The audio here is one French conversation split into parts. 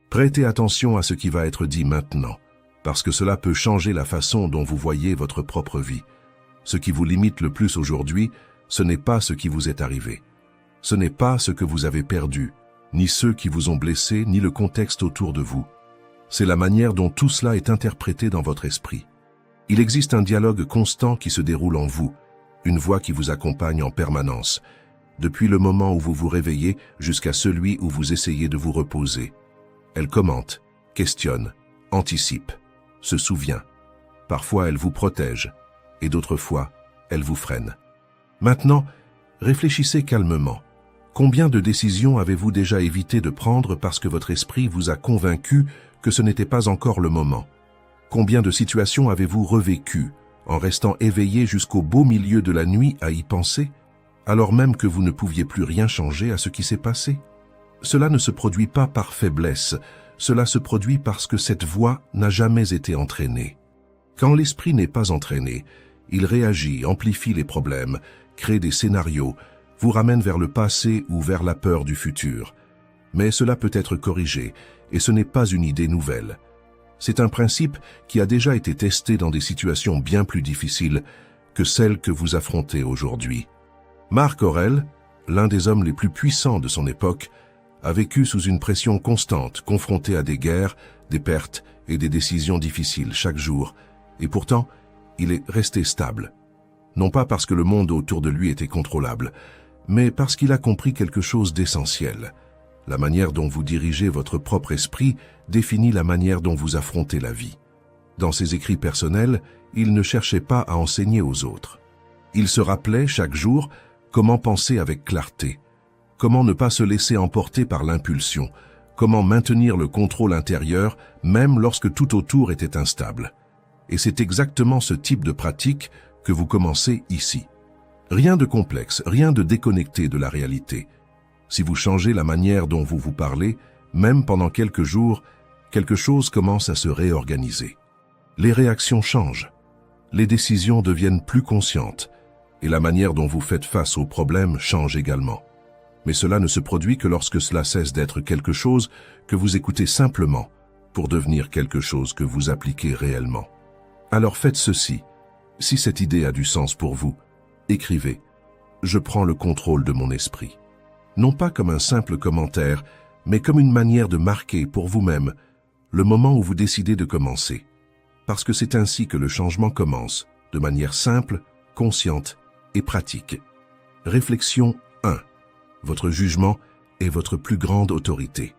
Prêtez attention à ce qui va être dit maintenant, parce que cela peut changer la façon dont vous voyez votre propre vie. Ce qui vous limite le plus aujourd'hui, ce n'est pas ce qui vous est arrivé. Ce n'est pas ce que vous avez perdu, ni ceux qui vous ont blessé, ni le contexte autour de vous. C'est la manière dont tout cela est interprété dans votre esprit. Il existe un dialogue constant qui se déroule en vous, une voix qui vous accompagne en permanence, depuis le moment où vous vous réveillez jusqu'à celui où vous essayez de vous reposer. Elle commente, questionne, anticipe, se souvient. Parfois elle vous protège, et d'autres fois, elle vous freine. Maintenant, réfléchissez calmement. Combien de décisions avez-vous déjà évité de prendre parce que votre esprit vous a convaincu que ce n'était pas encore le moment? Combien de situations avez-vous revécues en restant éveillé jusqu'au beau milieu de la nuit à y penser, alors même que vous ne pouviez plus rien changer à ce qui s'est passé? Cela ne se produit pas par faiblesse, cela se produit parce que cette voix n'a jamais été entraînée. Quand l'esprit n'est pas entraîné, il réagit, amplifie les problèmes, crée des scénarios, vous ramène vers le passé ou vers la peur du futur. Mais cela peut être corrigé, et ce n'est pas une idée nouvelle. C'est un principe qui a déjà été testé dans des situations bien plus difficiles que celles que vous affrontez aujourd'hui. Marc Aurèle, l'un des hommes les plus puissants de son époque, a vécu sous une pression constante, confronté à des guerres, des pertes et des décisions difficiles chaque jour, et pourtant, il est resté stable. Non pas parce que le monde autour de lui était contrôlable, mais parce qu'il a compris quelque chose d'essentiel. La manière dont vous dirigez votre propre esprit définit la manière dont vous affrontez la vie. Dans ses écrits personnels, il ne cherchait pas à enseigner aux autres. Il se rappelait chaque jour comment penser avec clarté, comment ne pas se laisser emporter par l'impulsion, comment maintenir le contrôle intérieur même lorsque tout autour était instable. Et c'est exactement ce type de pratique que vous commencez ici. Rien de complexe, rien de déconnecté de la réalité. Si vous changez la manière dont vous vous parlez, même pendant quelques jours, quelque chose commence à se réorganiser. Les réactions changent, les décisions deviennent plus conscientes, et la manière dont vous faites face aux problèmes change également. Mais cela ne se produit que lorsque cela cesse d'être quelque chose que vous écoutez simplement pour devenir quelque chose que vous appliquez réellement. Alors faites ceci. Si cette idée a du sens pour vous, écrivez « Je prends le contrôle de mon esprit ». Non pas comme un simple commentaire, mais comme une manière de marquer pour vous-même le moment où vous décidez de commencer. Parce que c'est ainsi que le changement commence, de manière simple, consciente et pratique. Réflexion 1. Votre jugement est votre plus grande autorité.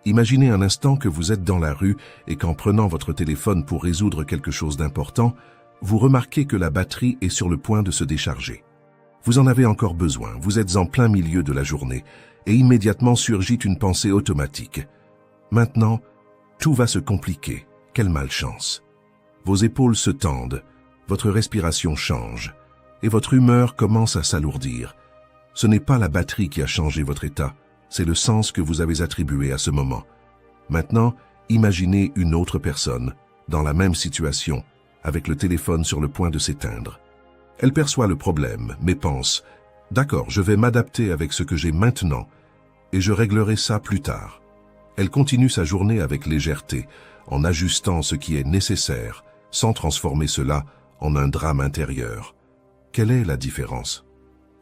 Imaginez un instant que vous êtes dans la rue et qu'en prenant votre téléphone pour résoudre quelque chose d'important, vous remarquez que la batterie est sur le point de se décharger. Vous en avez encore besoin, vous êtes en plein milieu de la journée, et immédiatement surgit une pensée automatique. Maintenant, tout va se compliquer, quelle malchance. Vos épaules se tendent, votre respiration change, et votre humeur commence à s'alourdir. Ce n'est pas la batterie qui a changé votre état, c'est le sens que vous avez attribué à ce moment. Maintenant, imaginez une autre personne, dans la même situation, avec le téléphone sur le point de s'éteindre. Elle perçoit le problème, mais pense « D'accord, je vais m'adapter avec ce que j'ai maintenant, et je réglerai ça plus tard. » Elle continue sa journée avec légèreté, en ajustant ce qui est nécessaire, sans transformer cela en un drame intérieur. Quelle est la différence?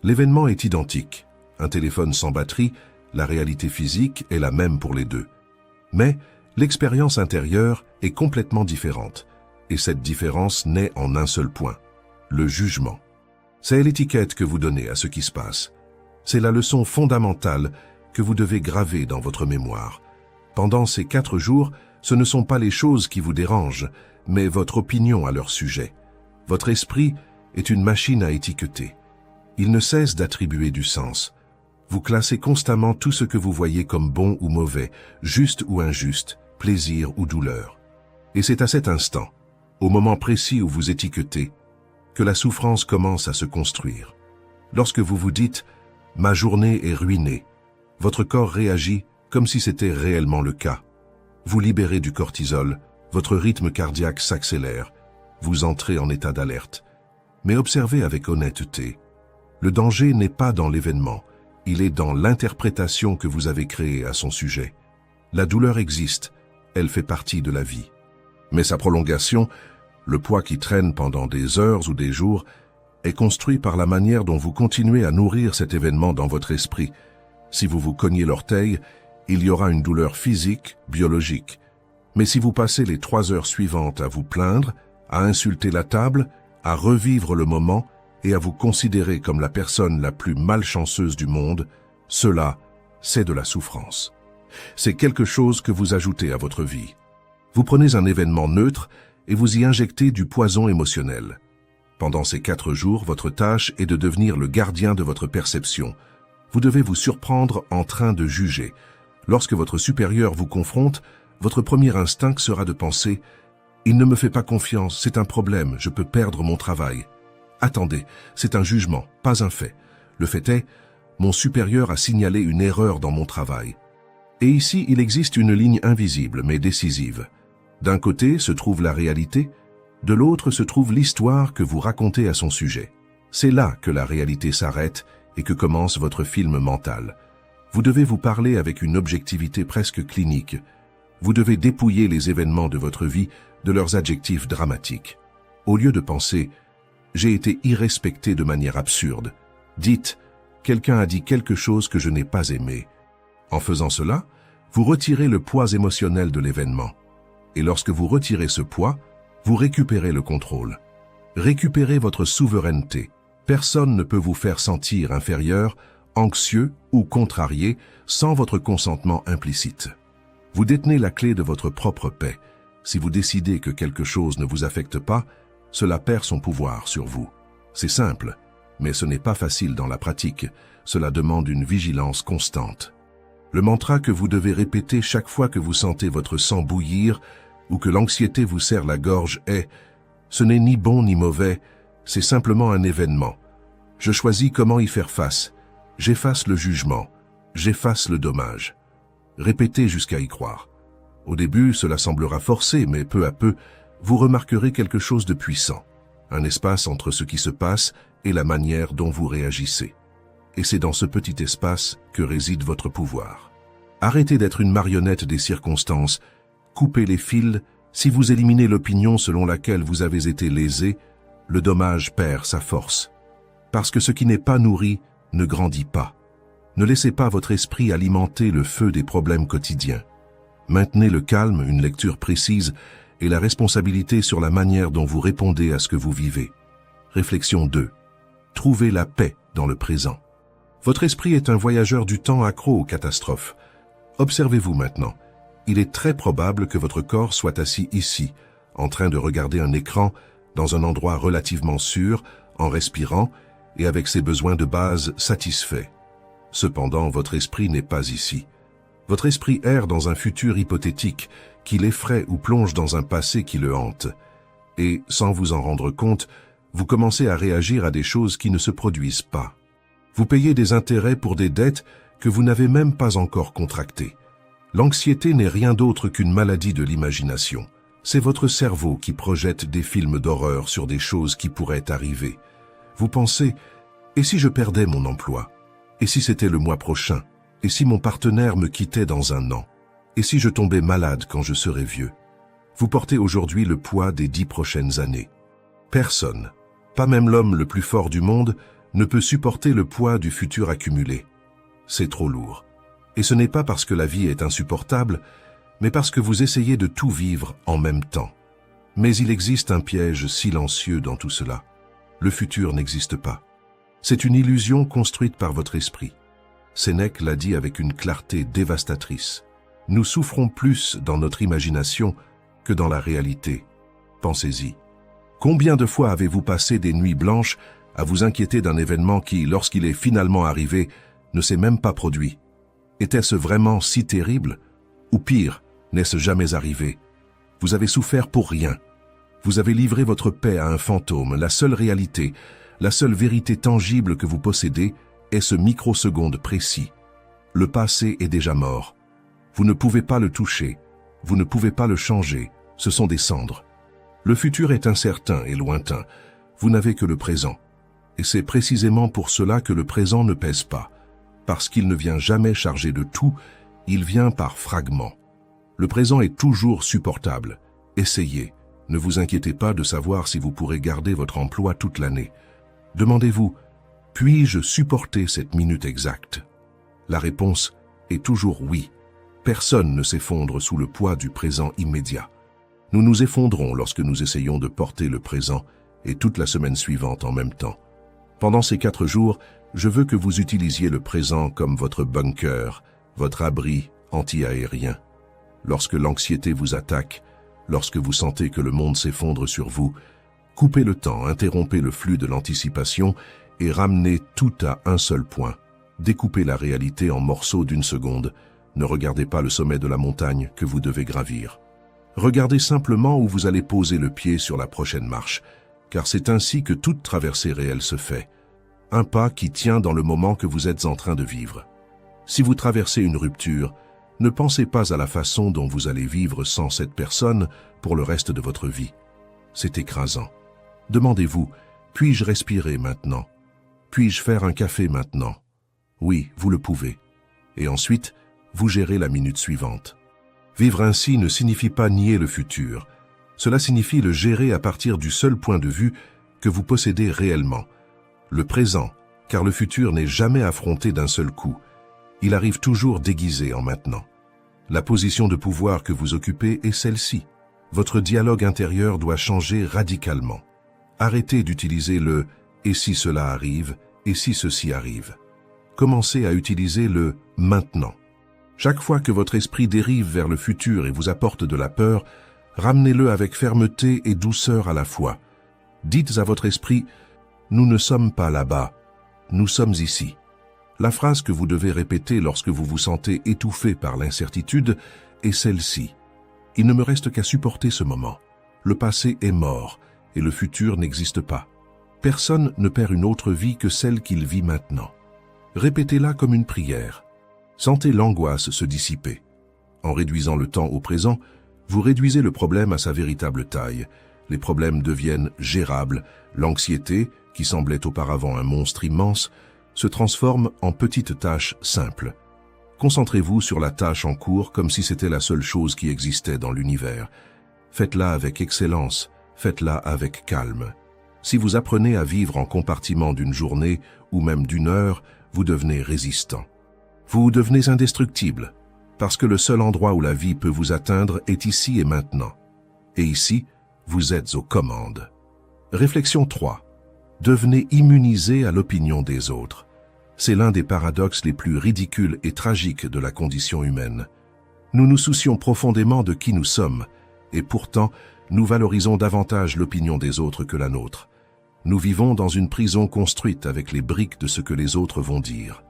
L'événement est identique. Un téléphone sans batterie, la réalité physique est la même pour les deux. Mais l'expérience intérieure est complètement différente. Et cette différence naît en un seul point, le jugement. C'est l'étiquette que vous donnez à ce qui se passe. C'est la leçon fondamentale que vous devez graver dans votre mémoire. Pendant ces 4 jours, ce ne sont pas les choses qui vous dérangent, mais votre opinion à leur sujet. Votre esprit est une machine à étiqueter. Il ne cesse d'attribuer du sens. Vous classez constamment tout ce que vous voyez comme bon ou mauvais, juste ou injuste, plaisir ou douleur. Et c'est à cet instant, au moment précis où vous étiquetez, que la souffrance commence à se construire. Lorsque vous vous dites « ma journée est ruinée », votre corps réagit comme si c'était réellement le cas. Vous libérez du cortisol, votre rythme cardiaque s'accélère, vous entrez en état d'alerte. Mais observez avec honnêteté, le danger n'est pas dans l'événement, il est dans l'interprétation que vous avez créée à son sujet. La douleur existe, elle fait partie de la vie. Mais sa prolongation, le poids qui traîne pendant des heures ou des jours, est construit par la manière dont vous continuez à nourrir cet événement dans votre esprit. Si vous vous cognez l'orteil, il y aura une douleur physique, biologique. Mais si vous passez les 3 heures suivantes à vous plaindre, à insulter la table, à revivre le moment et à vous considérer comme la personne la plus malchanceuse du monde, cela, c'est de la souffrance. C'est quelque chose que vous ajoutez à votre vie. Vous prenez un événement neutre et vous y injectez du poison émotionnel. Pendant ces 4 jours, votre tâche est de devenir le gardien de votre perception. Vous devez vous surprendre en train de juger. Lorsque votre supérieur vous confronte, votre premier instinct sera de penser « Il ne me fait pas confiance, c'est un problème, je peux perdre mon travail. » Attendez, c'est un jugement, pas un fait. Le fait est, mon supérieur a signalé une erreur dans mon travail. Et ici, il existe une ligne invisible mais décisive. D'un côté se trouve la réalité, de l'autre se trouve l'histoire que vous racontez à son sujet. C'est là que la réalité s'arrête et que commence votre film mental. Vous devez vous parler avec une objectivité presque clinique. Vous devez dépouiller les événements de votre vie de leurs adjectifs dramatiques. Au lieu de penser « j'ai été irrespecté de manière absurde », dites « quelqu'un a dit quelque chose que je n'ai pas aimé ». En faisant cela, vous retirez le poids émotionnel de l'événement. Et lorsque vous retirez ce poids, vous récupérez le contrôle. Récupérez votre souveraineté. Personne ne peut vous faire sentir inférieur, anxieux ou contrarié sans votre consentement implicite. Vous détenez la clé de votre propre paix. Si vous décidez que quelque chose ne vous affecte pas, cela perd son pouvoir sur vous. C'est simple, mais ce n'est pas facile dans la pratique. Cela demande une vigilance constante. Le mantra que vous devez répéter chaque fois que vous sentez votre sang bouillir ou que l'anxiété vous serre la gorge est « ce n'est ni bon ni mauvais, c'est simplement un événement. Je choisis comment y faire face. J'efface le jugement. J'efface le dommage. » Répétez jusqu'à y croire. Au début, cela semblera forcé, mais peu à peu, vous remarquerez quelque chose de puissant. Un espace entre ce qui se passe et la manière dont vous réagissez. Et c'est dans ce petit espace que réside votre pouvoir. Arrêtez d'être une marionnette des circonstances. Coupez les fils. Si vous éliminez l'opinion selon laquelle vous avez été lésé, le dommage perd sa force. Parce que ce qui n'est pas nourri ne grandit pas. Ne laissez pas votre esprit alimenter le feu des problèmes quotidiens. Maintenez le calme, une lecture précise et la responsabilité sur la manière dont vous répondez à ce que vous vivez. Réflexion 2. Trouvez la paix dans le présent. Votre esprit est un voyageur du temps accro aux catastrophes. Observez-vous maintenant. Il est très probable que votre corps soit assis ici, en train de regarder un écran, dans un endroit relativement sûr, en respirant et avec ses besoins de base satisfaits. Cependant, votre esprit n'est pas ici. Votre esprit erre dans un futur hypothétique qui l'effraie ou plonge dans un passé qui le hante. Et, sans vous en rendre compte, vous commencez à réagir à des choses qui ne se produisent pas. Vous payez des intérêts pour des dettes que vous n'avez même pas encore contractées. L'anxiété n'est rien d'autre qu'une maladie de l'imagination. C'est votre cerveau qui projette des films d'horreur sur des choses qui pourraient arriver. Vous pensez « et si je perdais mon emploi ? Et si c'était le mois prochain ? Et si mon partenaire me quittait dans un an ? Et si je tombais malade quand je serais vieux ?» Vous portez aujourd'hui le poids des 10 prochaines années. Personne, pas même l'homme le plus fort du monde, ne peut supporter le poids du futur accumulé. C'est trop lourd. Et ce n'est pas parce que la vie est insupportable, mais parce que vous essayez de tout vivre en même temps. Mais il existe un piège silencieux dans tout cela. Le futur n'existe pas. C'est une illusion construite par votre esprit. Sénèque l'a dit avec une clarté dévastatrice. Nous souffrons plus dans notre imagination que dans la réalité. Pensez-y. Combien de fois avez-vous passé des nuits blanches à vous inquiéter d'un événement qui, lorsqu'il est finalement arrivé, ne s'est même pas produit? Était-ce vraiment si terrible? Ou pire, n'est-ce jamais arrivé? Vous avez souffert pour rien. Vous avez livré votre paix à un fantôme. La seule réalité, la seule vérité tangible que vous possédez est ce microseconde précis. Le passé est déjà mort. Vous ne pouvez pas le toucher. Vous ne pouvez pas le changer. Ce sont des cendres. Le futur est incertain et lointain. Vous n'avez que le présent. Et c'est précisément pour cela que le présent ne pèse pas. Parce qu'il ne vient jamais chargé de tout, il vient par fragments. Le présent est toujours supportable. Essayez. Ne vous inquiétez pas de savoir si vous pourrez garder votre emploi toute l'année. Demandez-vous, puis-je supporter cette minute exacte? La réponse est toujours oui. Personne ne s'effondre sous le poids du présent immédiat. Nous nous effondrons lorsque nous essayons de porter le présent et toute la semaine suivante en même temps. Pendant ces 4 jours, je veux que vous utilisiez le présent comme votre bunker, votre abri anti-aérien. Lorsque l'anxiété vous attaque, lorsque vous sentez que le monde s'effondre sur vous, coupez le temps, interrompez le flux de l'anticipation et ramenez tout à un seul point. Découpez la réalité en morceaux d'1 seconde. Ne regardez pas le sommet de la montagne que vous devez gravir. Regardez simplement où vous allez poser le pied sur la prochaine marche, car c'est ainsi que toute traversée réelle se fait. Un pas qui tient dans le moment que vous êtes en train de vivre. Si vous traversez une rupture, ne pensez pas à la façon dont vous allez vivre sans cette personne pour le reste de votre vie. C'est écrasant. Demandez-vous, puis-je respirer maintenant? Puis-je faire un café maintenant? Oui, vous le pouvez. Et ensuite, vous gérez la minute suivante. Vivre ainsi ne signifie pas nier le futur. Cela signifie le gérer à partir du seul point de vue que vous possédez réellement. Le présent, car le futur n'est jamais affronté d'un seul coup. Il arrive toujours déguisé en maintenant. La position de pouvoir que vous occupez est celle-ci. Votre dialogue intérieur doit changer radicalement. Arrêtez d'utiliser le « et si cela arrive » et « si ceci arrive ». Commencez à utiliser le « maintenant ». Chaque fois que votre esprit dérive vers le futur et vous apporte de la peur, ramenez-le avec fermeté et douceur à la fois. Dites à votre esprit « Nous ne sommes pas là-bas, nous sommes ici ». La phrase que vous devez répéter lorsque vous vous sentez étouffé par l'incertitude est celle-ci. Il ne me reste qu'à supporter ce moment. Le passé est mort et le futur n'existe pas. Personne ne perd une autre vie que celle qu'il vit maintenant. Répétez-la comme une prière. Sentez l'angoisse se dissiper. En réduisant le temps au présent, vous réduisez le problème à sa véritable taille. Les problèmes deviennent gérables. L'anxiété, qui semblait auparavant un monstre immense, se transforme en petites tâches simples. Concentrez-vous sur la tâche en cours comme si c'était la seule chose qui existait dans l'univers. Faites-la avec excellence, faites-la avec calme. Si vous apprenez à vivre en compartiment d'une journée ou même d'une heure, vous devenez résistant. Vous devenez indestructible, parce que le seul endroit où la vie peut vous atteindre est ici et maintenant. Et ici, vous êtes aux commandes. Réflexion 3. Devenez immunisé à l'opinion des autres. C'est l'un des paradoxes les plus ridicules et tragiques de la condition humaine. Nous nous soucions profondément de qui nous sommes, et pourtant, nous valorisons davantage l'opinion des autres que la nôtre. Nous vivons dans une prison construite avec les briques de ce que les autres vont dire.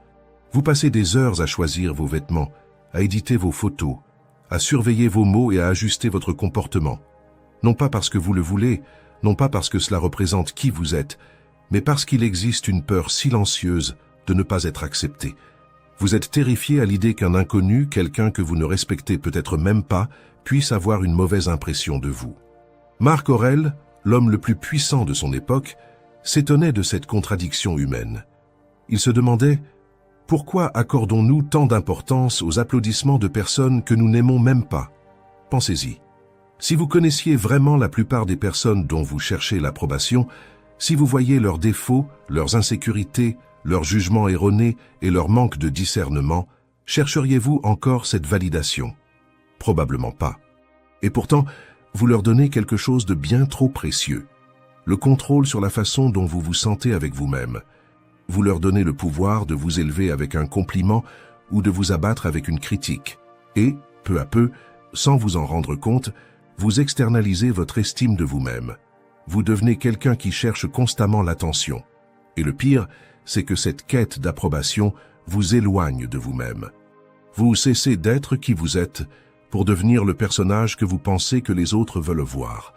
Vous passez des heures à choisir vos vêtements, à éditer vos photos, à surveiller vos mots et à ajuster votre comportement. Non pas parce que vous le voulez, non pas parce que cela représente qui vous êtes, mais parce qu'il existe une peur silencieuse de ne pas être accepté. Vous êtes terrifié à l'idée qu'un inconnu, quelqu'un que vous ne respectez peut-être même pas, puisse avoir une mauvaise impression de vous. Marc Aurèle, l'homme le plus puissant de son époque, s'étonnait de cette contradiction humaine. Il se demandait « Pourquoi accordons-nous tant d'importance aux applaudissements de personnes que nous n'aimons même pas ?» Pensez-y. Si vous connaissiez vraiment la plupart des personnes dont vous cherchez l'approbation, si vous voyez leurs défauts, leurs insécurités, leurs jugements erronés et leur manque de discernement, chercheriez-vous encore cette validation? Probablement pas. Et pourtant, vous leur donnez quelque chose de bien trop précieux. Le contrôle sur la façon dont vous vous sentez avec vous-même. Vous leur donnez le pouvoir de vous élever avec un compliment ou de vous abattre avec une critique. Et, peu à peu, sans vous en rendre compte, vous externalisez votre estime de vous-même. Vous devenez quelqu'un qui cherche constamment l'attention. Et le pire, c'est que cette quête d'approbation vous éloigne de vous-même. Vous cessez d'être qui vous êtes pour devenir le personnage que vous pensez que les autres veulent voir.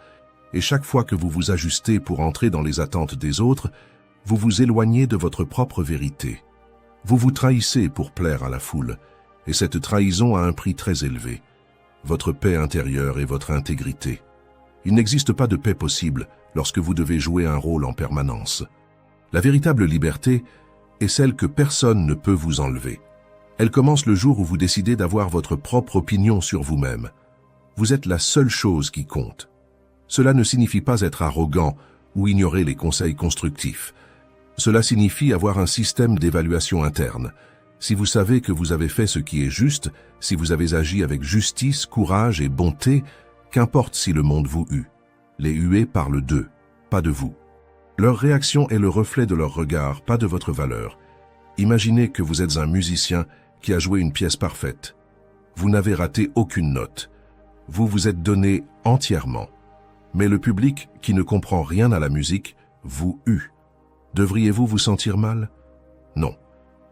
Et chaque fois que vous vous ajustez pour entrer dans les attentes des autres, vous vous éloignez de votre propre vérité. Vous vous trahissez pour plaire à la foule, et cette trahison a un prix très élevé. Votre paix intérieure et votre intégrité. Il n'existe pas de paix possible lorsque vous devez jouer un rôle en permanence. La véritable liberté est celle que personne ne peut vous enlever. Elle commence le jour où vous décidez d'avoir votre propre opinion sur vous-même. Vous êtes la seule chose qui compte. Cela ne signifie pas être arrogant ou ignorer les conseils constructifs. Cela signifie avoir un système d'évaluation interne. Si vous savez que vous avez fait ce qui est juste, si vous avez agi avec justice, courage et bonté, qu'importe si le monde vous hue. Les hués parlent d'eux, pas de vous. Leur réaction est le reflet de leur regard, pas de votre valeur. Imaginez que vous êtes un musicien qui a joué une pièce parfaite. Vous n'avez raté aucune note. Vous vous êtes donné entièrement. Mais le public, qui ne comprend rien à la musique, vous hue. Devriez-vous vous sentir mal? Non.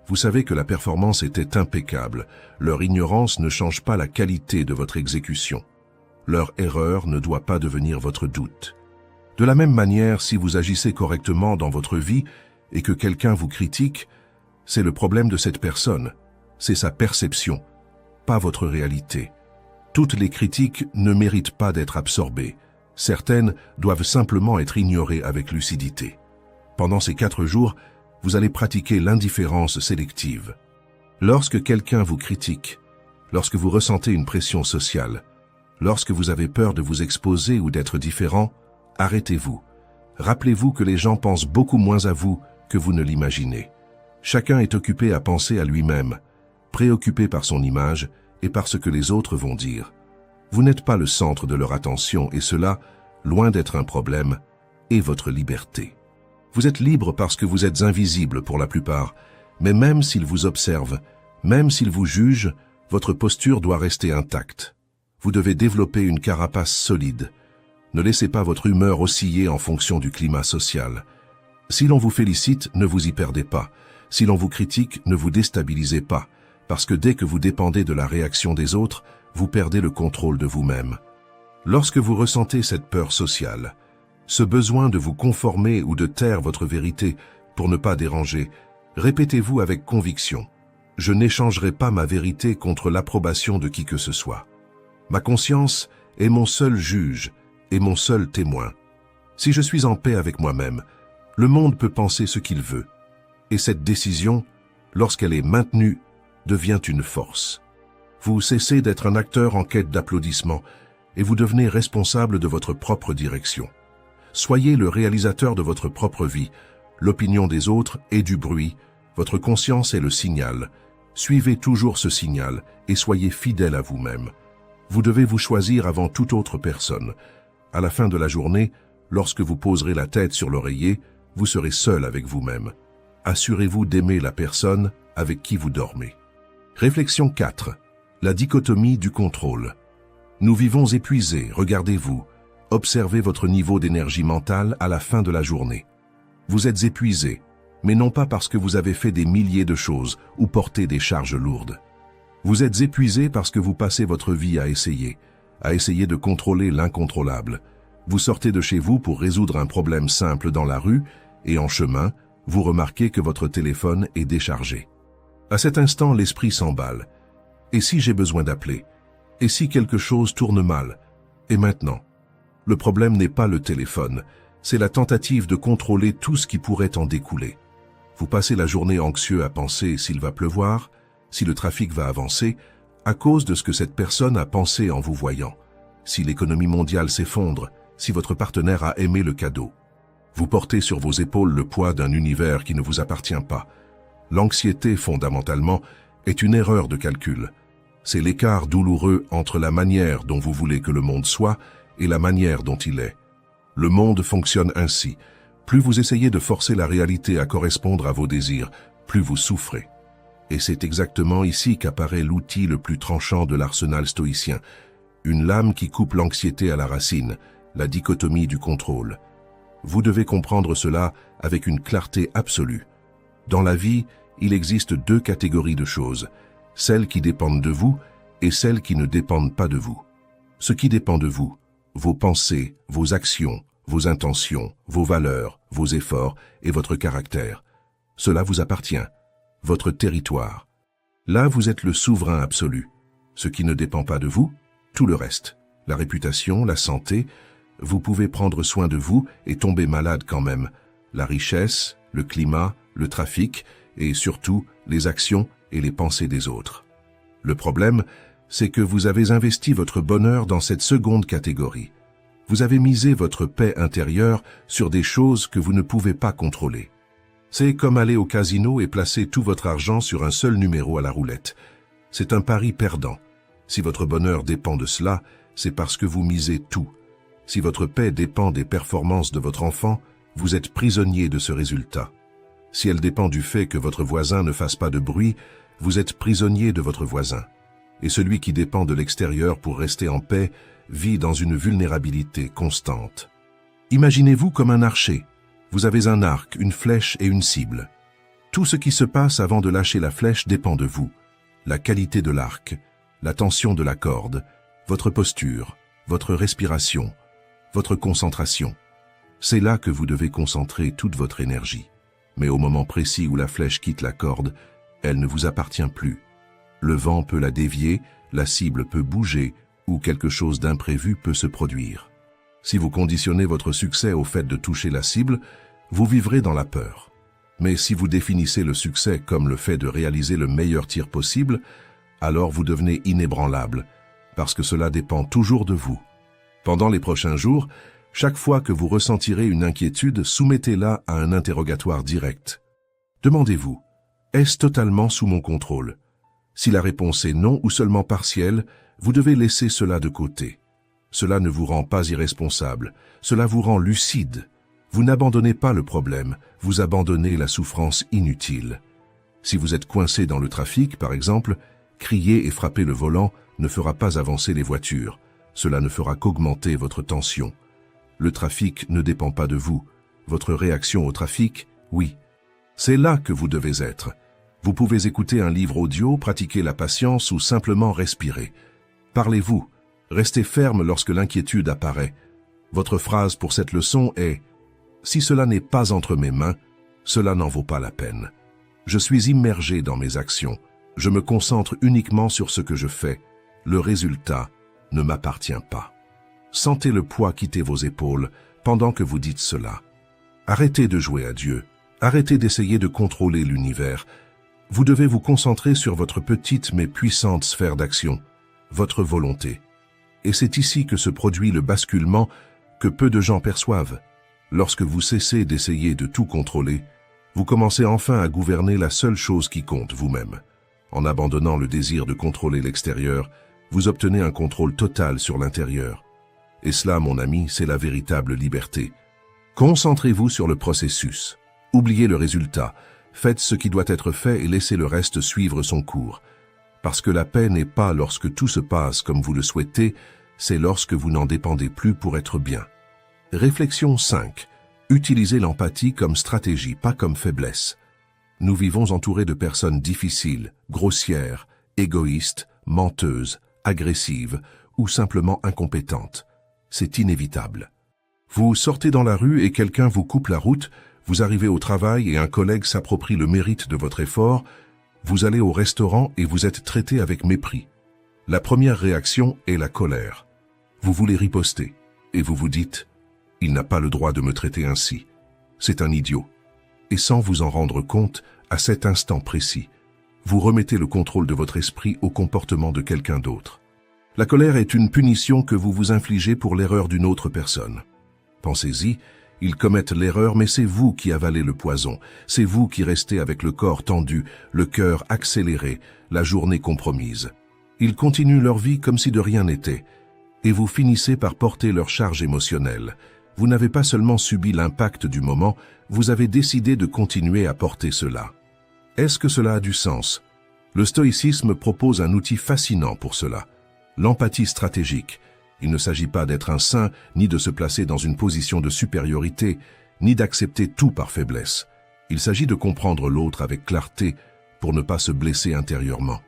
Vous savez que la performance était impeccable. Leur ignorance ne change pas la qualité de votre exécution. Leur erreur ne doit pas devenir votre doute. De la même manière, si vous agissez correctement dans votre vie et que quelqu'un vous critique, c'est le problème de cette personne. C'est sa perception, pas votre réalité. Toutes les critiques ne méritent pas d'être absorbées. Certaines doivent simplement être ignorées avec lucidité. Pendant ces 4 jours, vous allez pratiquer l'indifférence sélective. Lorsque quelqu'un vous critique, lorsque vous ressentez une pression sociale, lorsque vous avez peur de vous exposer ou d'être différent, arrêtez-vous. Rappelez-vous que les gens pensent beaucoup moins à vous que vous ne l'imaginez. Chacun est occupé à penser à lui-même, préoccupé par son image et par ce que les autres vont dire. Vous n'êtes pas le centre de leur attention et cela, loin d'être un problème, est votre liberté. Vous êtes libre parce que vous êtes invisible pour la plupart, mais même s'ils vous observent, même s'ils vous jugent, votre posture doit rester intacte. Vous devez développer une carapace solide. Ne laissez pas votre humeur osciller en fonction du climat social. Si l'on vous félicite, ne vous y perdez pas. Si l'on vous critique, ne vous déstabilisez pas, parce que dès que vous dépendez de la réaction des autres, vous perdez le contrôle de vous-même. Lorsque vous ressentez cette peur sociale, ce besoin de vous conformer ou de taire votre vérité pour ne pas déranger, répétez-vous avec conviction. Je n'échangerai pas ma vérité contre l'approbation de qui que ce soit. Ma conscience est mon seul juge et mon seul témoin. Si je suis en paix avec moi-même, le monde peut penser ce qu'il veut. Et cette décision, lorsqu'elle est maintenue, devient une force. Vous cessez d'être un acteur en quête d'applaudissements et vous devenez responsable de votre propre direction. Soyez le réalisateur de votre propre vie. L'opinion des autres est du bruit. Votre conscience est le signal. Suivez toujours ce signal et soyez fidèle à vous-même. Vous devez vous choisir avant toute autre personne. À la fin de la journée, lorsque vous poserez la tête sur l'oreiller, vous serez seul avec vous-même. Assurez-vous d'aimer la personne avec qui vous dormez. Réflexion 4. La dichotomie du contrôle. Nous vivons épuisés, regardez-vous. Observez votre niveau d'énergie mentale à la fin de la journée. Vous êtes épuisé, mais non pas parce que vous avez fait des milliers de choses ou porté des charges lourdes. Vous êtes épuisé parce que vous passez votre vie à essayer de contrôler l'incontrôlable. Vous sortez de chez vous pour résoudre un problème simple dans la rue et en chemin, vous remarquez que votre téléphone est déchargé. À cet instant, l'esprit s'emballe. Et si j'ai besoin d'appeler? Et si quelque chose tourne mal? Et maintenant? Le problème n'est pas le téléphone, c'est la tentative de contrôler tout ce qui pourrait en découler. Vous passez la journée anxieux à penser s'il va pleuvoir, si le trafic va avancer, à cause de ce que cette personne a pensé en vous voyant, si l'économie mondiale s'effondre, si votre partenaire a aimé le cadeau. Vous portez sur vos épaules le poids d'un univers qui ne vous appartient pas. L'anxiété, fondamentalement, est une erreur de calcul. C'est l'écart douloureux entre la manière dont vous voulez que le monde soit et la manière dont il est. Le monde fonctionne ainsi. Plus vous essayez de forcer la réalité à correspondre à vos désirs, plus vous souffrez. Et c'est exactement ici qu'apparaît l'outil le plus tranchant de l'arsenal stoïcien, une lame qui coupe l'anxiété à la racine, la dichotomie du contrôle. Vous devez comprendre cela avec une clarté absolue. Dans la vie, il existe 2 catégories de choses, celles qui dépendent de vous et celles qui ne dépendent pas de vous. Ce qui dépend de vous, vos pensées, vos actions, vos intentions, vos valeurs, vos efforts et votre caractère. Cela vous appartient, votre territoire. Là, vous êtes le souverain absolu. Ce qui ne dépend pas de vous, tout le reste, la réputation, la santé, vous pouvez prendre soin de vous et tomber malade quand même. La richesse, le climat, le trafic et surtout les actions et les pensées des autres. Le problème, c'est que vous avez investi votre bonheur dans cette seconde catégorie. Vous avez misé votre paix intérieure sur des choses que vous ne pouvez pas contrôler. C'est comme aller au casino et placer tout votre argent sur un seul numéro à la roulette. C'est un pari perdant. Si votre bonheur dépend de cela, c'est parce que vous misez tout. Si votre paix dépend des performances de votre enfant, vous êtes prisonnier de ce résultat. Si elle dépend du fait que votre voisin ne fasse pas de bruit, vous êtes prisonnier de votre voisin. Et celui qui dépend de l'extérieur pour rester en paix vit dans une vulnérabilité constante. Imaginez-vous comme un archer. Vous avez un arc, une flèche et une cible. Tout ce qui se passe avant de lâcher la flèche dépend de vous. La qualité de l'arc, la tension de la corde, votre posture, votre respiration, votre concentration. C'est là que vous devez concentrer toute votre énergie. Mais au moment précis où la flèche quitte la corde, elle ne vous appartient plus. Le vent peut la dévier, la cible peut bouger, ou quelque chose d'imprévu peut se produire. Si vous conditionnez votre succès au fait de toucher la cible, vous vivrez dans la peur. Mais si vous définissez le succès comme le fait de réaliser le meilleur tir possible, alors vous devenez inébranlable, parce que cela dépend toujours de vous. Pendant les prochains jours, chaque fois que vous ressentirez une inquiétude, soumettez-la à un interrogatoire direct. Demandez-vous, est-ce totalement sous mon contrôle? Si la réponse est non ou seulement partielle, vous devez laisser cela de côté. Cela ne vous rend pas irresponsable, cela vous rend lucide. Vous n'abandonnez pas le problème, vous abandonnez la souffrance inutile. Si vous êtes coincé dans le trafic, par exemple, crier et frapper le volant ne fera pas avancer les voitures. Cela ne fera qu'augmenter votre tension. Le trafic ne dépend pas de vous. Votre réaction au trafic, oui. C'est là que vous devez être. Vous pouvez écouter un livre audio, pratiquer la patience ou simplement respirer. Parlez-vous. Restez ferme lorsque l'inquiétude apparaît. Votre phrase pour cette leçon est « Si cela n'est pas entre mes mains, cela n'en vaut pas la peine. Je suis immergé dans mes actions. Je me concentre uniquement sur ce que je fais. Le résultat ne m'appartient pas. » Sentez le poids quitter vos épaules pendant que vous dites cela. Arrêtez de jouer à Dieu. Arrêtez d'essayer de contrôler l'univers. Vous devez vous concentrer sur votre petite mais puissante sphère d'action, votre volonté. Et c'est ici que se produit le basculement que peu de gens perçoivent. Lorsque vous cessez d'essayer de tout contrôler, vous commencez enfin à gouverner la seule chose qui compte, vous-même. En abandonnant le désir de contrôler l'extérieur, vous obtenez un contrôle total sur l'intérieur. Et cela, mon ami, c'est la véritable liberté. Concentrez-vous sur le processus. Oubliez le résultat. Faites ce qui doit être fait et laissez le reste suivre son cours. Parce que la paix n'est pas lorsque tout se passe comme vous le souhaitez, c'est lorsque vous n'en dépendez plus pour être bien. Réflexion 5. Utilisez l'empathie comme stratégie, pas comme faiblesse. Nous vivons entourés de personnes difficiles, grossières, égoïstes, menteuses, agressives ou simplement incompétentes. C'est inévitable. Vous sortez dans la rue et quelqu'un vous coupe la route, vous arrivez au travail et un collègue s'approprie le mérite de votre effort, vous allez au restaurant et vous êtes traité avec mépris. La première réaction est la colère. Vous voulez riposter et vous vous dites « Il n'a pas le droit de me traiter ainsi. C'est un idiot. » Et sans vous en rendre compte, à cet instant précis, vous remettez le contrôle de votre esprit au comportement de quelqu'un d'autre. La colère est une punition que vous vous infligez pour l'erreur d'une autre personne. Pensez-y, ils commettent l'erreur, mais c'est vous qui avalez le poison. C'est vous qui restez avec le corps tendu, le cœur accéléré, la journée compromise. Ils continuent leur vie comme si de rien n'était. Et vous finissez par porter leur charge émotionnelle. Vous n'avez pas seulement subi l'impact du moment, vous avez décidé de continuer à porter cela. Est-ce que cela a du sens? Le stoïcisme propose un outil fascinant pour cela. L'empathie stratégique. Il ne s'agit pas d'être un saint, ni de se placer dans une position de supériorité, ni d'accepter tout par faiblesse. Il s'agit de comprendre l'autre avec clarté pour ne pas se blesser intérieurement.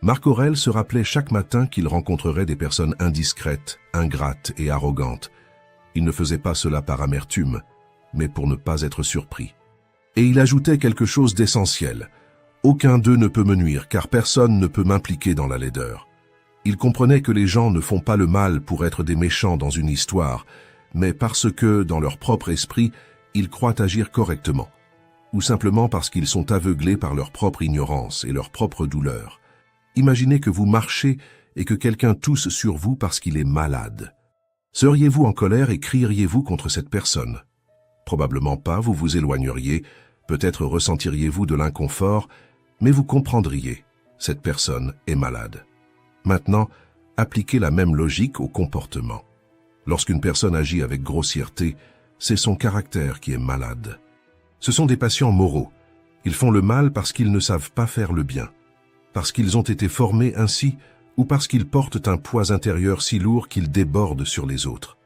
Marc Aurèle se rappelait chaque matin qu'il rencontrerait des personnes indiscrètes, ingrates et arrogantes. Il ne faisait pas cela par amertume, mais pour ne pas être surpris. Et il ajoutait quelque chose d'essentiel. Aucun d'eux ne peut me nuire, car personne ne peut m'impliquer dans la laideur. Il comprenait que les gens ne font pas le mal pour être des méchants dans une histoire, mais parce que, dans leur propre esprit, ils croient agir correctement, ou simplement parce qu'ils sont aveuglés par leur propre ignorance et leur propre douleur. Imaginez que vous marchez et que quelqu'un tousse sur vous parce qu'il est malade. Seriez-vous en colère et crieriez-vous contre cette personne? Probablement pas, vous vous éloigneriez, peut-être ressentiriez-vous de l'inconfort, mais vous comprendriez, cette personne est malade. Maintenant, appliquez la même logique au comportement. Lorsqu'une personne agit avec grossièreté, c'est son caractère qui est malade. Ce sont des patients moraux. Ils font le mal parce qu'ils ne savent pas faire le bien, parce qu'ils ont été formés ainsi ou parce qu'ils portent un poids intérieur si lourd qu'ils débordent sur les autres.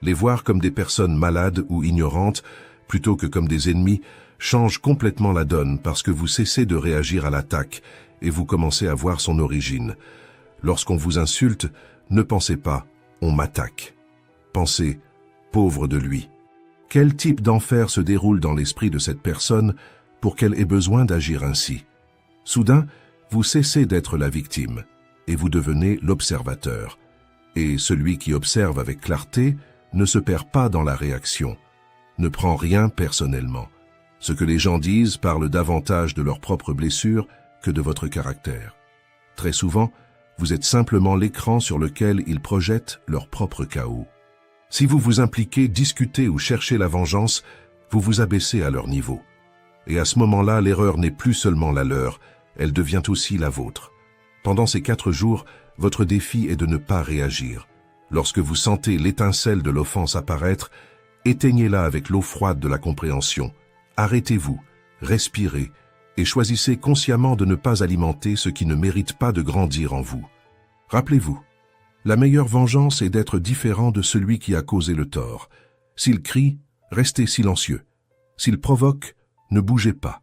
Les voir comme des personnes malades ou ignorantes, plutôt que comme des ennemis, change complètement la donne parce que vous cessez de réagir à l'attaque et vous commencez à voir son origine. Lorsqu'on vous insulte, ne pensez pas « on m'attaque ». Pensez « pauvre de lui ». Quel type d'enfer se déroule dans l'esprit de cette personne pour qu'elle ait besoin d'agir ainsi? Soudain, vous cessez d'être la victime et vous devenez l'observateur. Et celui qui observe avec clarté ne se perd pas dans la réaction, ne prend rien personnellement. Ce que les gens disent parle davantage de leurs propres blessures que de votre caractère. Très souvent, vous êtes simplement l'écran sur lequel ils projettent leur propre chaos. Si vous vous impliquez, discutez ou cherchez la vengeance, vous vous abaissez à leur niveau. Et à ce moment-là, l'erreur n'est plus seulement la leur, elle devient aussi la vôtre. Pendant ces 4 jours, votre défi est de ne pas réagir. Lorsque vous sentez l'étincelle de l'offense apparaître, éteignez-la avec l'eau froide de la compréhension. Arrêtez-vous, respirez et choisissez consciemment de ne pas alimenter ce qui ne mérite pas de grandir en vous. Rappelez-vous, la meilleure vengeance est d'être différent de celui qui a causé le tort. S'il crie, restez silencieux. S'il provoque, ne bougez pas.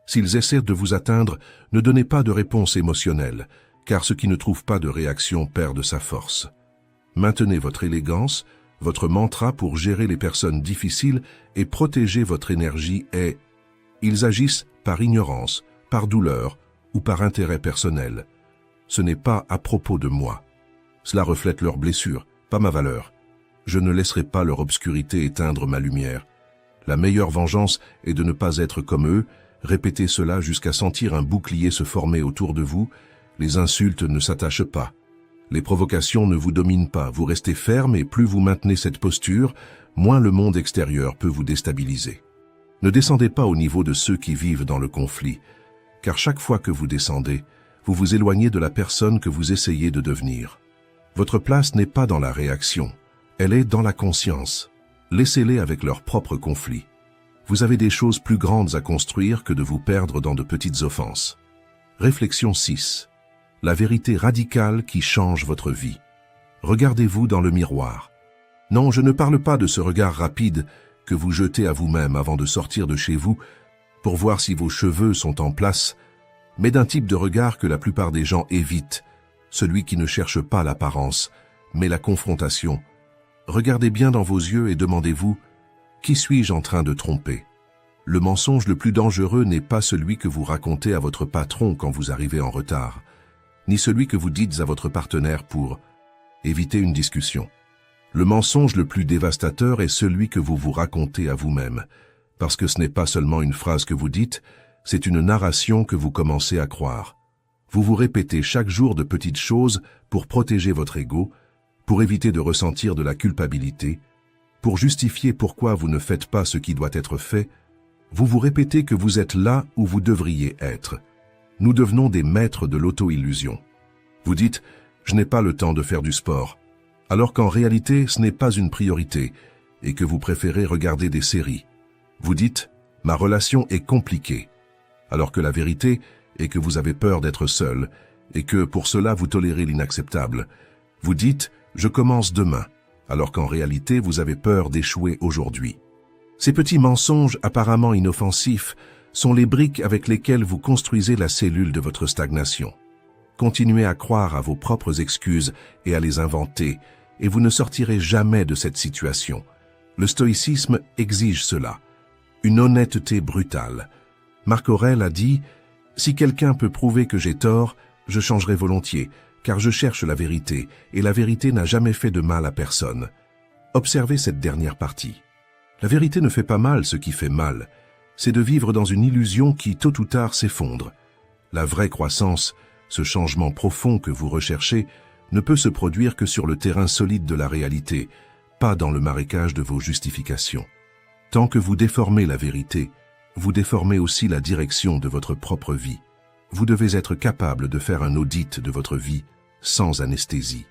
S'ils essaient de vous atteindre, ne donnez pas de réponse émotionnelle, car ce qui ne trouve pas de réaction perd de sa force. Maintenez votre élégance, votre mantra pour gérer les personnes difficiles et protéger votre énergie est « Ils agissent par ignorance, par douleur ou par intérêt personnel. Ce n'est pas à propos de moi. Cela reflète leurs blessures, pas ma valeur. Je ne laisserai pas leur obscurité éteindre ma lumière. La meilleure vengeance est de ne pas être comme eux. Répétez cela jusqu'à sentir un bouclier se former autour de vous. Les insultes ne s'attachent pas. Les provocations ne vous dominent pas. Vous restez ferme et plus vous maintenez cette posture, moins le monde extérieur peut vous déstabiliser. Ne descendez pas au niveau de ceux qui vivent dans le conflit, car chaque fois que vous descendez, vous vous éloignez de la personne que vous essayez de devenir. Votre place n'est pas dans la réaction, elle est dans la conscience. Laissez-les avec leurs propres conflits. Vous avez des choses plus grandes à construire que de vous perdre dans de petites offenses. Réflexion 6. La vérité radicale qui change votre vie. Regardez-vous dans le miroir. Non, je ne parle pas de ce regard rapide que vous jetez à vous-même avant de sortir de chez vous pour voir si vos cheveux sont en place, mais d'un type de regard que la plupart des gens évitent, celui qui ne cherche pas l'apparence, mais la confrontation. Regardez bien dans vos yeux et demandez-vous « Qui suis-je en train de tromper ?» Le mensonge le plus dangereux n'est pas celui que vous racontez à votre patron quand vous arrivez en retard, ni celui que vous dites à votre partenaire pour éviter une discussion. Le mensonge le plus dévastateur est celui que vous vous racontez à vous-même, parce que ce n'est pas seulement une phrase que vous dites, c'est une narration que vous commencez à croire. Vous vous répétez chaque jour de petites choses pour protéger votre ego, pour éviter de ressentir de la culpabilité, pour justifier pourquoi vous ne faites pas ce qui doit être fait. Vous vous répétez que vous êtes là où vous devriez être. Nous devenons des maîtres de l'auto-illusion. Vous dites « Je n'ai pas le temps de faire du sport », alors qu'en réalité ce n'est pas une priorité et que vous préférez regarder des séries. Vous dites « Ma relation est compliquée », alors que la vérité est que vous avez peur d'être seul et que pour cela vous tolérez l'inacceptable. Vous dites « Je commence demain », alors qu'en réalité vous avez peur d'échouer aujourd'hui. Ces petits mensonges apparemment inoffensifs sont les briques avec lesquelles vous construisez la cellule de votre stagnation. Continuez à croire à vos propres excuses et à les inventer, et vous ne sortirez jamais de cette situation. Le stoïcisme exige cela. Une honnêteté brutale. Marc Aurèle a dit « Si quelqu'un peut prouver que j'ai tort, je changerai volontiers, car je cherche la vérité, et la vérité n'a jamais fait de mal à personne. » Observez cette dernière partie. La vérité ne fait pas mal ce qui fait mal. C'est de vivre dans une illusion qui, tôt ou tard, s'effondre. La vraie croissance, ce changement profond que vous recherchez, ne peut se produire que sur le terrain solide de la réalité, pas dans le marécage de vos justifications. Tant que vous déformez la vérité, vous déformez aussi la direction de votre propre vie. Vous devez être capable de faire un audit de votre vie sans anesthésie.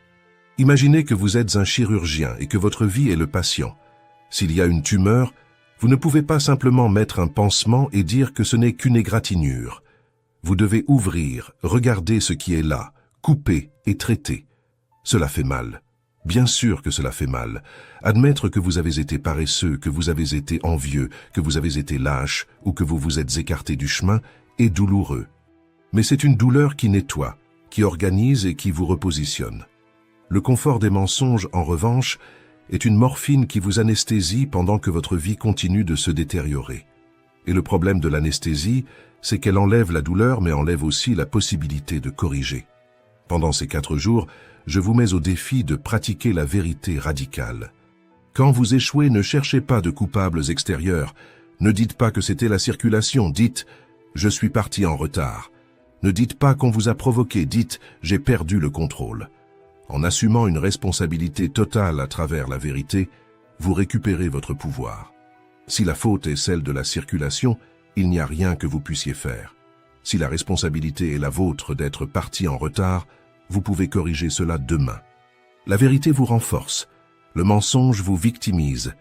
Imaginez que vous êtes un chirurgien et que votre vie est le patient. S'il y a une tumeur, vous ne pouvez pas simplement mettre un pansement et dire que ce n'est qu'une égratignure. Vous devez ouvrir, regarder ce qui est là, couper et traiter. Cela fait mal. Bien sûr que cela fait mal. Admettre que vous avez été paresseux, que vous avez été envieux, que vous avez été lâche ou que vous vous êtes écarté du chemin est douloureux. Mais c'est une douleur qui nettoie, qui organise et qui vous repositionne. Le confort des mensonges, en revanche, est une morphine qui vous anesthésie pendant que votre vie continue de se détériorer. Et le problème de l'anesthésie, c'est qu'elle enlève la douleur mais enlève aussi la possibilité de corriger. Pendant ces 4 jours, je vous mets au défi de pratiquer la vérité radicale. Quand vous échouez, ne cherchez pas de coupables extérieurs. Ne dites pas que c'était la circulation, dites « je suis parti en retard ». Ne dites pas qu'on vous a provoqué, dites « j'ai perdu le contrôle ». En assumant une responsabilité totale à travers la vérité, vous récupérez votre pouvoir. Si la faute est celle de la circulation, il n'y a rien que vous puissiez faire. Si la responsabilité est la vôtre d'être parti en retard, vous pouvez corriger cela demain. La vérité vous renforce, le mensonge vous victimise.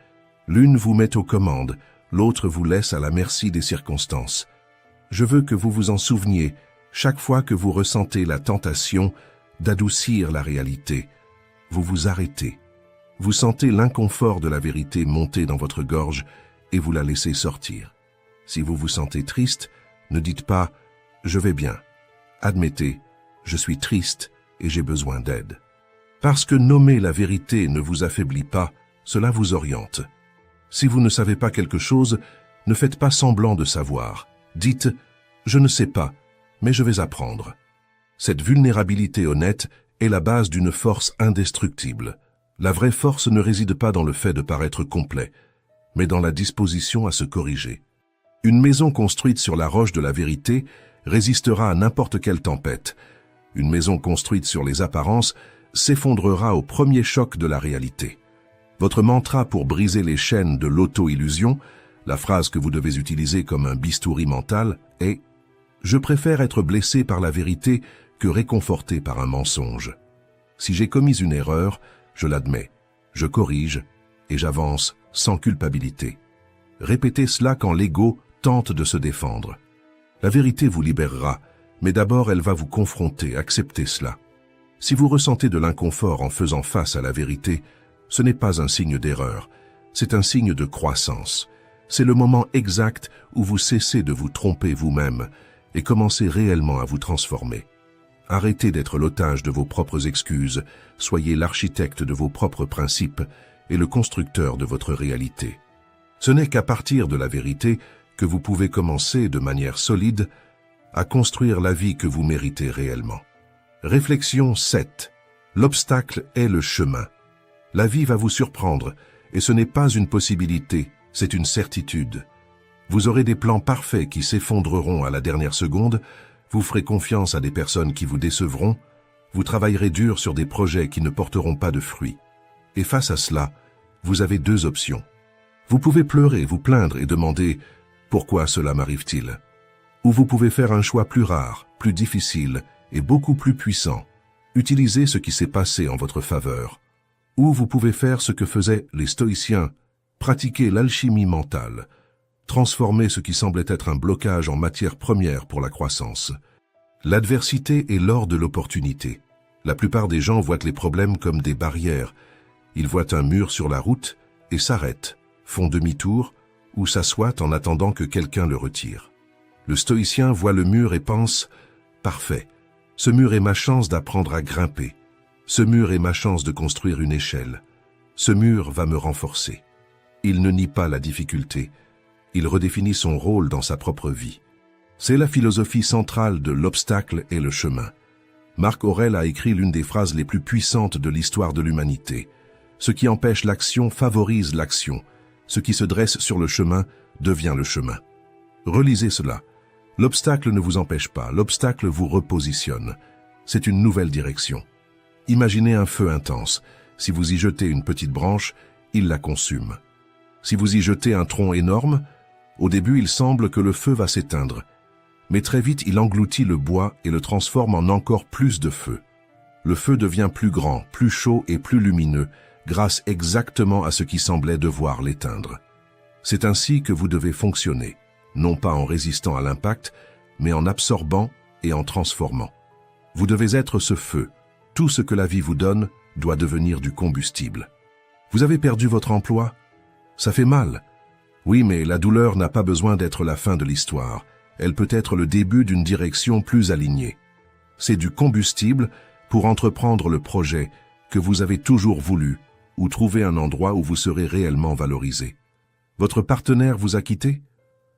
L'une vous met aux commandes, l'autre vous laisse à la merci des circonstances. Je veux que vous vous en souveniez chaque fois que vous ressentez la tentation d'adoucir la réalité. Vous vous arrêtez. Vous sentez l'inconfort de la vérité monter dans votre gorge et vous la laissez sortir. Si vous vous sentez triste, ne dites pas « je vais bien ». Admettez « je suis triste et j'ai besoin d'aide ». Parce que nommer la vérité ne vous affaiblit pas, cela vous oriente. Si vous ne savez pas quelque chose, ne faites pas semblant de savoir. Dites « je ne sais pas, mais je vais apprendre ». Cette vulnérabilité honnête est la base d'une force indestructible. La vraie force ne réside pas dans le fait de paraître complet, mais dans la disposition à se corriger. Une maison construite sur la roche de la vérité résistera à n'importe quelle tempête. Une maison construite sur les apparences s'effondrera au premier choc de la réalité. Votre mantra pour briser les chaînes de l'auto-illusion, la phrase que vous devez utiliser comme un bistouri mental, est « Je préfère être blessé par la vérité que réconforté par un mensonge. Si j'ai commis une erreur, je l'admets, je corrige et j'avance sans culpabilité. » Répétez cela quand l'ego tente de se défendre. La vérité vous libérera, mais d'abord elle va vous confronter, acceptez cela. Si vous ressentez de l'inconfort en faisant face à la vérité, ce n'est pas un signe d'erreur, c'est un signe de croissance. C'est le moment exact où vous cessez de vous tromper vous-même et commencez réellement à vous transformer. Arrêtez d'être l'otage de vos propres excuses, soyez l'architecte de vos propres principes et le constructeur de votre réalité. Ce n'est qu'à partir de la vérité que vous pouvez commencer de manière solide à construire la vie que vous méritez réellement. Réflexion 7. L'obstacle est le chemin. La vie va vous surprendre et ce n'est pas une possibilité, c'est une certitude. Vous aurez des plans parfaits qui s'effondreront à la dernière seconde, vous ferez confiance à des personnes qui vous décevront, vous travaillerez dur sur des projets qui ne porteront pas de fruits. Et face à cela, vous avez 2 options. Vous pouvez pleurer, vous plaindre et demander « Pourquoi cela m'arrive-t-il » Ou vous pouvez faire un choix plus rare, plus difficile et beaucoup plus puissant. Utilisez ce qui s'est passé en votre faveur. Ou vous pouvez faire ce que faisaient les stoïciens, pratiquer l'alchimie mentale, transformer ce qui semblait être un blocage en matière première pour la croissance. L'adversité est l'or de l'opportunité. La plupart des gens voient les problèmes comme des barrières. Ils voient un mur sur la route et s'arrêtent, font demi-tour ou s'assoient en attendant que quelqu'un le retire. Le stoïcien voit le mur et pense « Parfait, ce mur est ma chance d'apprendre à grimper. Ce mur est ma chance de construire une échelle. Ce mur va me renforcer. » Il ne nie pas la difficulté. Il redéfinit son rôle dans sa propre vie. C'est la philosophie centrale de l'obstacle et le chemin. Marc Aurèle a écrit l'une des phrases les plus puissantes de l'histoire de l'humanité. Ce qui empêche l'action favorise l'action. Ce qui se dresse sur le chemin devient le chemin. Relisez cela. L'obstacle ne vous empêche pas, l'obstacle vous repositionne. C'est une nouvelle direction. Imaginez un feu intense. Si vous y jetez une petite branche, il la consume. Si vous y jetez un tronc énorme, au début il semble que le feu va s'éteindre. Mais très vite il engloutit le bois et le transforme en encore plus de feu. Le feu devient plus grand, plus chaud et plus lumineux, grâce exactement à ce qui semblait devoir l'éteindre. C'est ainsi que vous devez fonctionner, non pas en résistant à l'impact, mais en absorbant et en transformant. Vous devez être ce feu. Tout ce que la vie vous donne doit devenir du combustible. Vous avez perdu votre emploi? Ça fait mal. Oui, mais la douleur n'a pas besoin d'être la fin de l'histoire. Elle peut être le début d'une direction plus alignée. C'est du combustible pour entreprendre le projet que vous avez toujours voulu ou trouver un endroit où vous serez réellement valorisé. Votre partenaire vous a quitté?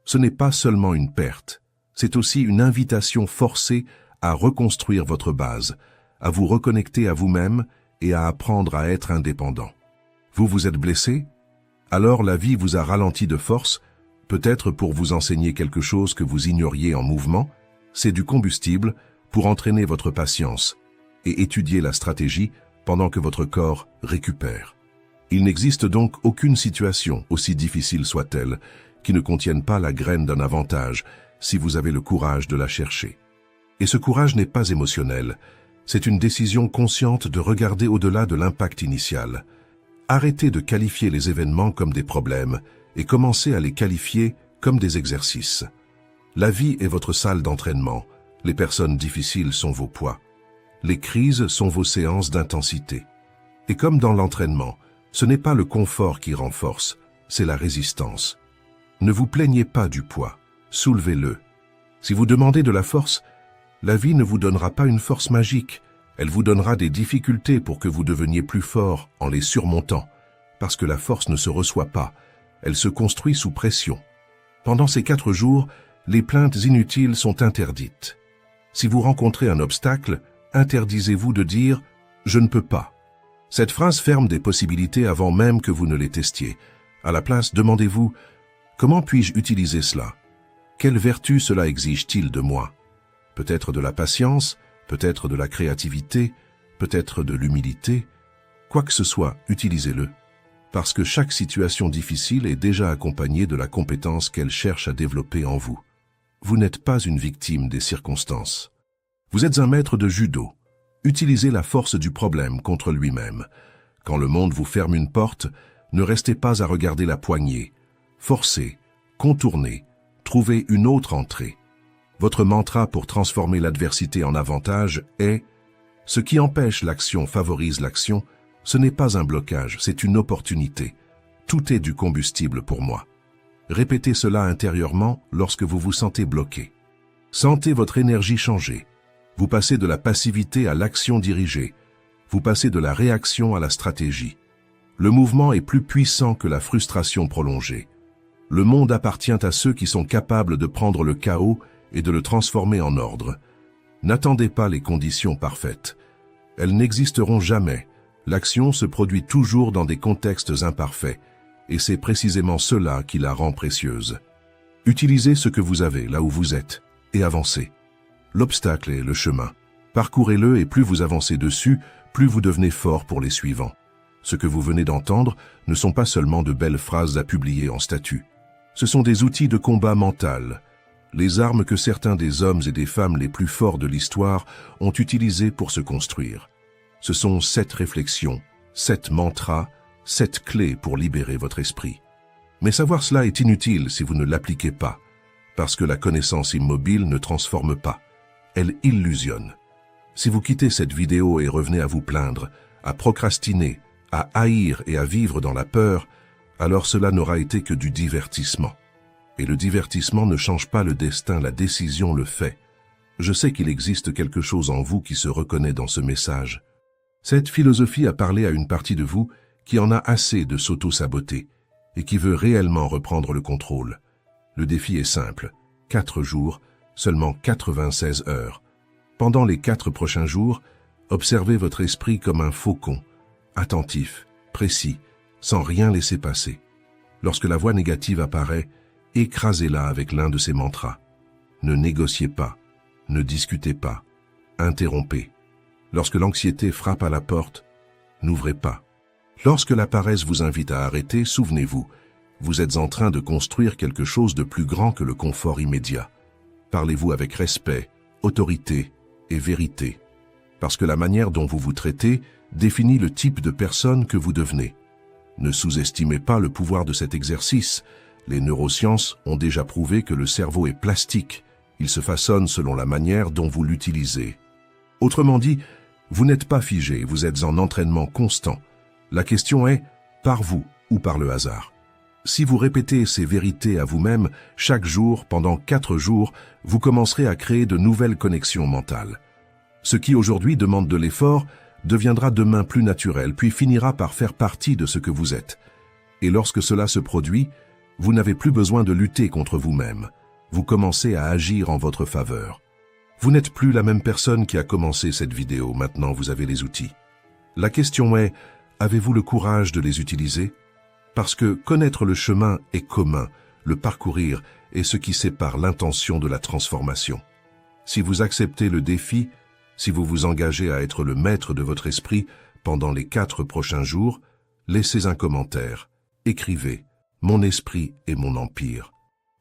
Ce n'est pas seulement une perte, c'est aussi une invitation forcée à reconstruire votre base, à vous reconnecter à vous-même et à apprendre à être indépendant. Vous vous êtes blessé? Alors la vie vous a ralenti de force, peut-être pour vous enseigner quelque chose que vous ignoriez en mouvement. C'est du combustible pour entraîner votre patience et étudier la stratégie pendant que votre corps récupère. Il n'existe donc aucune situation, aussi difficile soit-elle, qui ne contienne pas la graine d'un avantage si vous avez le courage de la chercher. Et ce courage n'est pas émotionnel, c'est une décision consciente de regarder au-delà de l'impact initial. Arrêtez de qualifier les événements comme des problèmes et commencez à les qualifier comme des exercices. La vie est votre salle d'entraînement, les personnes difficiles sont vos poids. Les crises sont vos séances d'intensité. Et comme dans l'entraînement, ce n'est pas le confort qui renforce, c'est la résistance. Ne vous plaignez pas du poids, soulevez-le. Si vous demandez de la force, la vie ne vous donnera pas une force magique, elle vous donnera des difficultés pour que vous deveniez plus fort en les surmontant, parce que la force ne se reçoit pas, elle se construit sous pression. Pendant ces 4 jours, les plaintes inutiles sont interdites. Si vous rencontrez un obstacle, interdisez-vous de dire « je ne peux pas ». Cette phrase ferme des possibilités avant même que vous ne les testiez. À la place, demandez-vous « comment puis-je utiliser cela? Quelle vertu cela exige-t-il de moi? Peut-être de la patience, peut-être de la créativité, peut-être de l'humilité. Quoi que ce soit, utilisez-le. Parce que chaque situation difficile est déjà accompagnée de la compétence qu'elle cherche à développer en vous. Vous n'êtes pas une victime des circonstances. Vous êtes un maître de judo. Utilisez la force du problème contre lui-même. Quand le monde vous ferme une porte, ne restez pas à regarder la poignée. Forcez, contournez, trouvez une autre entrée. Votre mantra pour transformer l'adversité en avantage est « ce qui empêche l'action favorise l'action ». Ce n'est pas un blocage, c'est une opportunité. Tout est du combustible pour moi. Répétez cela intérieurement lorsque vous vous sentez bloqué. Sentez votre énergie changer. Vous passez de la passivité à l'action dirigée. Vous passez de la réaction à la stratégie. Le mouvement est plus puissant que la frustration prolongée. Le monde appartient à ceux qui sont capables de prendre le chaos et de le transformer en ordre. N'attendez pas les conditions parfaites. Elles n'existeront jamais. L'action se produit toujours dans des contextes imparfaits, et c'est précisément cela qui la rend précieuse. Utilisez ce que vous avez là où vous êtes, et avancez. L'obstacle est le chemin. Parcourez-le et plus vous avancez dessus, plus vous devenez fort pour les suivants. Ce que vous venez d'entendre ne sont pas seulement de belles phrases à publier en statut. Ce sont des outils de combat mental, les armes que certains des hommes et des femmes les plus forts de l'histoire ont utilisées pour se construire. Ce sont 7 réflexions, 7 mantras, 7 clés pour libérer votre esprit. Mais savoir cela est inutile si vous ne l'appliquez pas, parce que la connaissance immobile ne transforme pas, elle illusionne. Si vous quittez cette vidéo et revenez à vous plaindre, à procrastiner, à haïr et à vivre dans la peur, alors cela n'aura été que du divertissement. Et le divertissement ne change pas le destin, la décision le fait. Je sais qu'il existe quelque chose en vous qui se reconnaît dans ce message. Cette philosophie a parlé à une partie de vous qui en a assez de s'auto-saboter et qui veut réellement reprendre le contrôle. Le défi est simple, 4 jours, seulement 96 heures. Pendant les 4 prochains jours, observez votre esprit comme un faucon, attentif, précis, sans rien laisser passer. Lorsque la voix négative apparaît, écrasez-la avec l'un de ces mantras. Ne négociez pas, ne discutez pas, interrompez. Lorsque l'anxiété frappe à la porte, n'ouvrez pas. Lorsque la paresse vous invite à arrêter, souvenez-vous, vous êtes en train de construire quelque chose de plus grand que le confort immédiat. Parlez-vous avec respect, autorité et vérité, parce que la manière dont vous vous traitez définit le type de personne que vous devenez. Ne sous-estimez pas le pouvoir de cet exercice. Les neurosciences ont déjà prouvé que le cerveau est plastique. Il se façonne selon la manière dont vous l'utilisez. Autrement dit, vous n'êtes pas figé, vous êtes en entraînement constant. La question est, par vous ou par le hasard? Si vous répétez ces vérités à vous-même chaque jour pendant 4 jours, vous commencerez à créer de nouvelles connexions mentales. Ce qui aujourd'hui demande de l'effort deviendra demain plus naturel, puis finira par faire partie de ce que vous êtes. Et lorsque cela se produit, vous n'avez plus besoin de lutter contre vous-même. Vous commencez à agir en votre faveur. Vous n'êtes plus la même personne qui a commencé cette vidéo, maintenant vous avez les outils. La question est, avez-vous le courage de les utiliser? Parce que connaître le chemin est commun, le parcourir est ce qui sépare l'intention de la transformation. Si vous acceptez le défi, si vous vous engagez à être le maître de votre esprit pendant les 4 prochains jours, laissez un commentaire, écrivez « Mon esprit et mon empire ».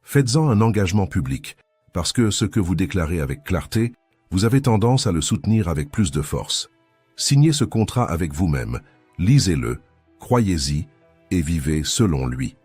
Faites-en un engagement public, parce que ce que vous déclarez avec clarté, vous avez tendance à le soutenir avec plus de force. Signez ce contrat avec vous-même, lisez-le, croyez-y et vivez selon lui.